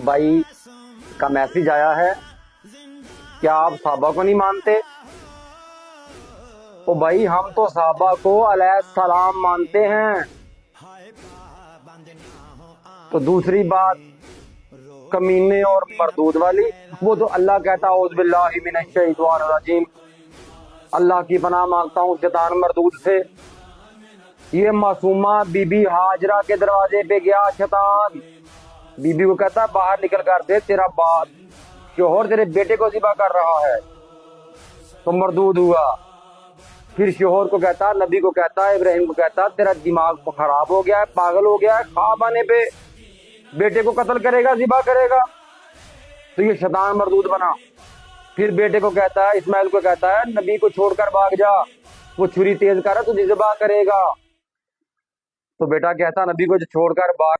بھائی کا میسج آیا ہے، کیا آپ صحابہ کو نہیں مانتے؟ تو بھائی ہم تو صحابہ کو علیہ السلام مانتے ہیں۔ تو دوسری بات کمینے اور مردود والی، وہ تو اللہ کہتا اعوذ باللہ من الشیطان الرجیم، اللہ کی پناہ مانگتا ہوں شیطان مردود سے۔ یہ معصومہ بی بی ہاجرہ کے دروازے پہ گیا شیطان، بی بی کو کہتا باہر نکل کر دے، تیرا باپ شوہر تیرے بیٹے کو ذبح کر رہا ہے، تو مردود ہوا۔ پھر شوہر کو کہتا، نبی کو کہتا، ابراہیم کو کہتا تیرا دماغ خراب ہو گیا ہے، پاگل ہو گیا ہے، خواب آنے پہ بیٹے کو قتل کرے گا، ذبح کرے گا، تو یہ شیطان مردود بنا۔ پھر بیٹے کو کہتا ہے، اسماعیل کو کہتا ہے نبی کو چھوڑ کر بھاگ جا، وہ چھری تیز کر رہا تجھے ذبح کرے گا، تو بیٹا کہتا نبی کو چھوڑ کر بھاگ